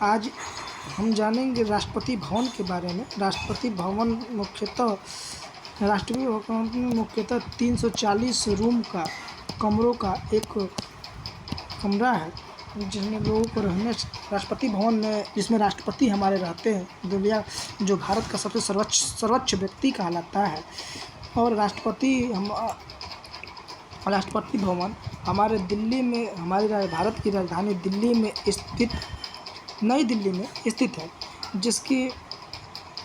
आज हम जानेंगे राष्ट्रपति भवन के बारे में। राष्ट्रपति भवन राष्ट्रपति भवन मुख्यतः 340 रूम का कमरों का एक कमरा है, जिसमें लोगों को रहने राष्ट्रपति भवन में जिसमें राष्ट्रपति हमारे रहते हैं, दुनिया जो भारत का सबसे सर्वोच्च व्यक्ति कहलाता है। और राष्ट्रपति भवन हमारे दिल्ली में, हमारी भारत की राजधानी दिल्ली में स्थित नई दिल्ली में स्थित है, जिसकी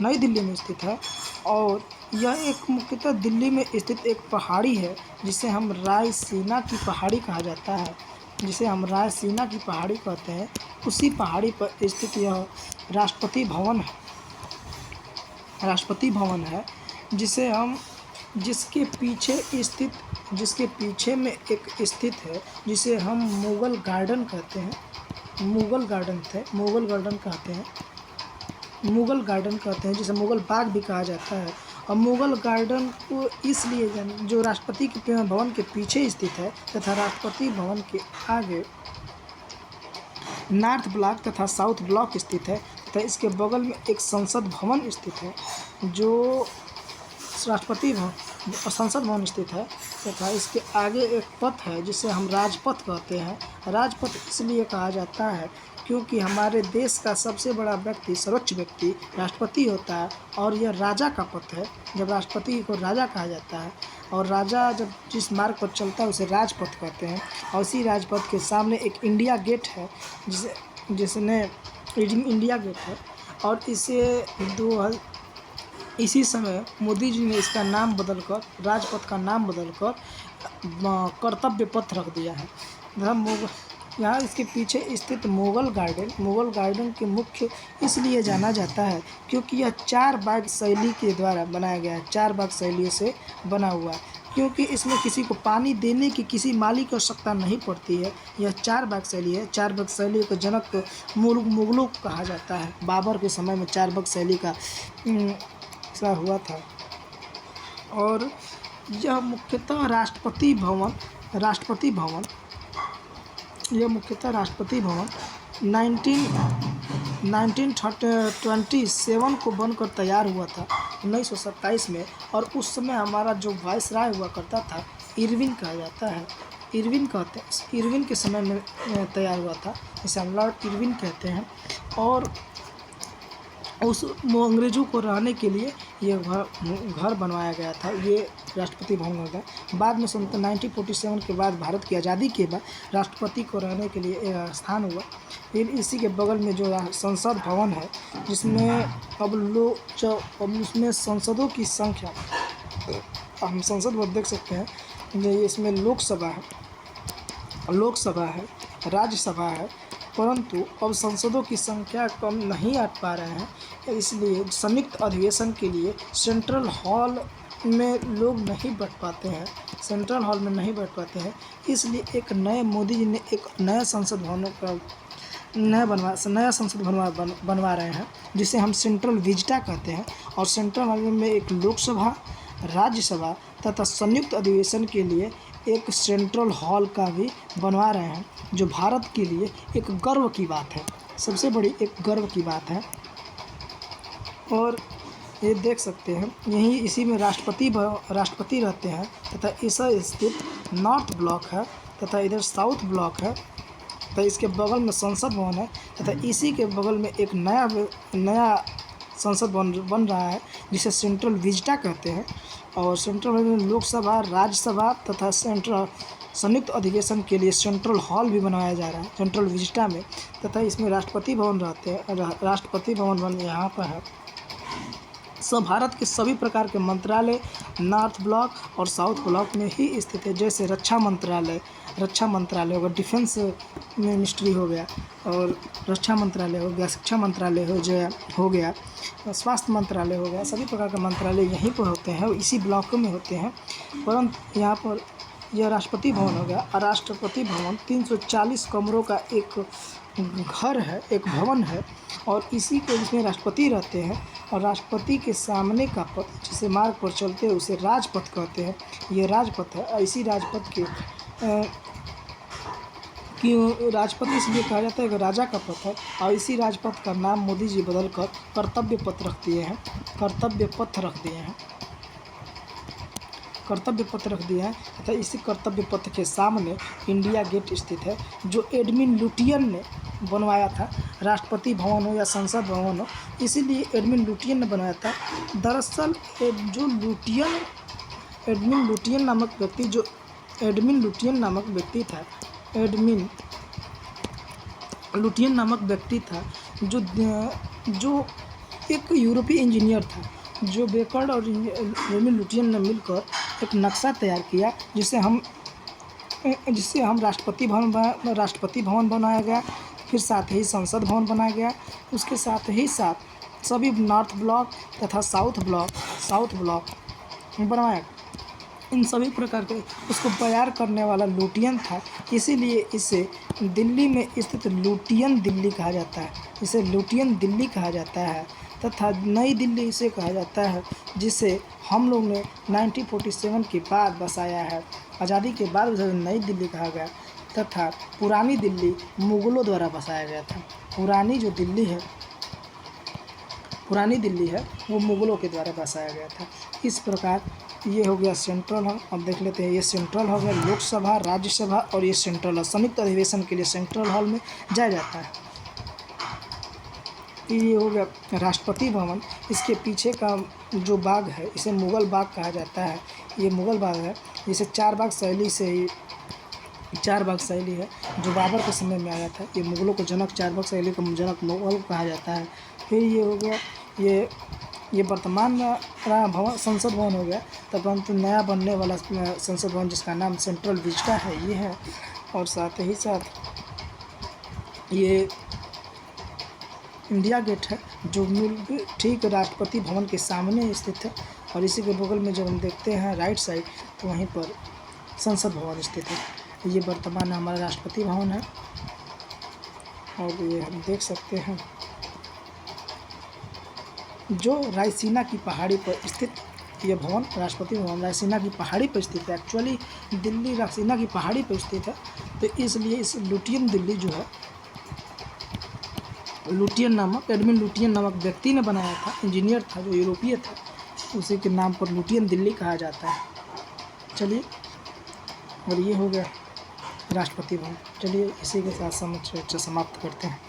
नई दिल्ली में स्थित है। और यह एक मुख्यतः दिल्ली में स्थित एक पहाड़ी है, जिसे हम रायसीना की पहाड़ी कहा जाता है, जिसे हम रायसीना की पहाड़ी कहते हैं। उसी पहाड़ी पर स्थित यह राष्ट्रपति भवन है। राष्ट्रपति भवन है जिसके पीछे में एक स्थित है, जिसे हम मुगल गार्डन कहते हैं। मुगल गार्डन कहते हैं, जिसे मुगल बाग भी कहा जाता है। और मुगल गार्डन को इसलिए जो राष्ट्रपति के भवन के पीछे स्थित है तथा राष्ट्रपति भवन के आगे नॉर्थ ब्लॉक तथा साउथ ब्लॉक स्थित है तथा इसके बगल में एक संसद भवन स्थित है, जो संसद भवन स्थित है तथा इसके आगे एक पथ है, जिसे हम राजपथ कहते हैं। राजपथ इसलिए कहा जाता है क्योंकि हमारे देश का सबसे बड़ा व्यक्ति, सर्वोच्च व्यक्ति राष्ट्रपति होता है, और यह राजा का पथ है। जब राष्ट्रपति को राजा कहा जाता है, और राजा जब जिस मार्ग पर चलता है उसे राजपथ कहते हैं। और इसी राजपथ के सामने एक इंडिया गेट है, इंडिया गेट है। और इसी समय मोदी जी ने इसका नाम बदलकर, राजपथ का नाम बदलकर कर्तव्य पथ रख दिया है। यहाँ इसके पीछे स्थित मुगल गार्डन के मुख्य इसलिए जाना जाता है क्योंकि यह 4 बाग शैली के द्वारा बनाया गया है। 4 बाग शैलियों से बना हुआ है, क्योंकि इसमें किसी को पानी देने की किसी माली की आवश्यकता नहीं पड़ती है। यह 4 बाग शैली है। 4 बाग शैली का जनक मुगलों को कहा जाता है। बाबर के समय में 4 बाग शैली का हुआ था। और यह मुख्यतः राष्ट्रपति भवन 1927 को बनकर तैयार हुआ था, 1927 में। और उस समय हमारा जो वायसराय हुआ करता था, इरविन कहा जाता है। इरविन के समय में तैयार हुआ था, जिसे हम लॉर्ड इरविन कहते हैं। और उस अंग्रेज़ों को रहने के लिए ये घर बनवाया गया था। ये राष्ट्रपति भवन होगा। बाद में 1947 के बाद, भारत की आज़ादी के बाद, राष्ट्रपति को रहने के लिए स्थान हुआ। फिर इसी के बगल में जो संसद भवन है, जिसमें अब उसमें संसदों की संख्या, हम संसद भवन देख सकते हैं। इसमें लोकसभा है, राज्यसभा है, परंतु अब संसदों की संख्या कम नहीं आ पा रहे हैं, इसलिए संयुक्त अधिवेशन के लिए सेंट्रल हॉल में लोग नहीं बैठ पाते हैं। इसलिए मोदी जी ने एक नया संसद भवन बनवा रहे हैं, जिसे हम सेंट्रल विजिटा कहते हैं। और सेंट्रल हॉल में एक लोकसभा, राज्यसभा तथा संयुक्त अधिवेशन के लिए एक सेंट्रल हॉल का भी बनवा रहे हैं, जो भारत के लिए एक गर्व की बात है, सबसे बड़ी एक गर्व की बात है। और ये देख सकते हैं, इसी में राष्ट्रपति रहते हैं तथा इस स्थित नॉर्थ ब्लॉक है तथा इधर साउथ ब्लॉक है तथा इसके बगल में संसद भवन है तथा इसी के बगल में एक नया संसद भवन बन रहा है, जिसे सेंट्रल विजिटा कहते हैं। और सेंट्रल में लोकसभा, राज्यसभा तथा संयुक्त अधिवेशन के लिए सेंट्रल हॉल भी बनवाया जा रहा है सेंट्रल विजिटा में, तथा इसमें राष्ट्रपति भवन रहते हैं। राष्ट्रपति भवन यहाँ पर है। सब भारत के सभी प्रकार के मंत्रालय नॉर्थ ब्लॉक और साउथ ब्लॉक में ही स्थित है, जैसे रक्षा मंत्रालय हो गया, डिफेंस मिनिस्ट्री हो गया, और रक्षा मंत्रालय हो गया, शिक्षा मंत्रालय हो गया, स्वास्थ्य मंत्रालय हो गया। सभी प्रकार के मंत्रालय यहीं पर होते हैं, इसी ब्लॉक में होते हैं। परंतु यहाँ पर यह राष्ट्रपति भवन हो गया। और राष्ट्रपति भवन 340 कमरों का एक घर है, एक भवन है, और इसी को जिसमें राष्ट्रपति रहते हैं। और राष्ट्रपति के सामने का पथ, जिसे मार्ग पर चलते हैं, उसे राजपथ कहते हैं। ये राजपथ है। इसी राजपथ कि राजपथ इसलिए कहा जाता है कि राजा का पथ है, और इसी राजपथ का नाम मोदी जी बदल कर कर्तव्य पथ रख दिए हैं, कर्तव्य पथ रख दिए हैं, कर्तव्य पथ रख दिया है। तथा इसी कर्तव्य पथ के सामने इंडिया गेट स्थित है, जो एडमिन लुटियन ने बनवाया था। राष्ट्रपति भवन हो या संसद भवन हो, इसीलिए एडमिन लुटियन ने बनाया था। दरअसल जो एडमिन लुटियन नामक व्यक्ति जो एडमिन लुटियन नामक व्यक्ति था एडमिन लुटियन नामक व्यक्ति था जो एक यूरोपीय इंजीनियर था, जो बेकर्ड और एडमिन लुटियन ने मिलकर एक नक्शा तैयार किया, जिसे हम राष्ट्रपति भवन बनाया गया, फिर साथ ही संसद भवन बनाया गया। उसके साथ ही साथ सभी नॉर्थ ब्लॉक तथा साउथ ब्लॉक बनवाया। इन सभी प्रकार के उसको तैयार करने वाला लुटियन था, इसीलिए इसे दिल्ली में स्थित लुटियन दिल्ली कहा जाता है। इसे लुटियन दिल्ली कहा जाता है तथा नई दिल्ली इसे कहा जाता है, जिसे हम लोग ने 1947 के बाद बसाया है। आज़ादी के बाद उसे नई दिल्ली कहा गया तथा पुरानी दिल्ली मुग़लों द्वारा बसाया गया था। पुरानी दिल्ली है वो मुग़लों के द्वारा बसाया गया था। इस प्रकार ये हो गया सेंट्रल हॉल। अब देख लेते हैं, ये सेंट्रल हॉल है, लोकसभा, राज्यसभा और ये सेंट्रल हॉल। संयुक्त अधिवेशन के लिए सेंट्रल हॉल में जाया जाता है। ये हो गया राष्ट्रपति भवन। इसके पीछे का जो बाग है इसे मुग़ल बाग कहा जाता है। ये मुग़ल बाग है, जिसे चार बाग शैली है, जो बाबर के समय में आया था। ये मुग़लों को जनक, चार बाग शैली को जनक मुग़ल कहा जाता है। फिर ये हो गया ये वर्तमान भवन संसद भवन हो गया। तब परंतु नया बनने वाला संसद भवन जिसका नाम सेंट्रल विजिटा है ये है। और साथ ही साथ ये इंडिया गेट है, जो ठीक राष्ट्रपति भवन के सामने स्थित है। और इसी के बगल में जब हम देखते हैं राइट साइड, तो वहीं पर संसद भवन स्थित है। ये वर्तमान हमारा राष्ट्रपति भवन है। और ये हम देख सकते हैं जो रायसीना की पहाड़ी पर स्थित ये भवन, राष्ट्रपति भवन रायसीना की पहाड़ी पर स्थित है। एक्चुअली दिल्ली रायसीना की पहाड़ी पर स्थित है, तो इसलिए इस लुटियन दिल्ली जो है एडमिन लुटियन नामक व्यक्ति ने बनाया था, इंजीनियर था जो यूरोपीय था, उसी के नाम पर लुटियन दिल्ली कहा जाता है। चलिए, और ये हो गया राष्ट्रपति भवन। चलिए इसी के साथ समाप्त करते हैं।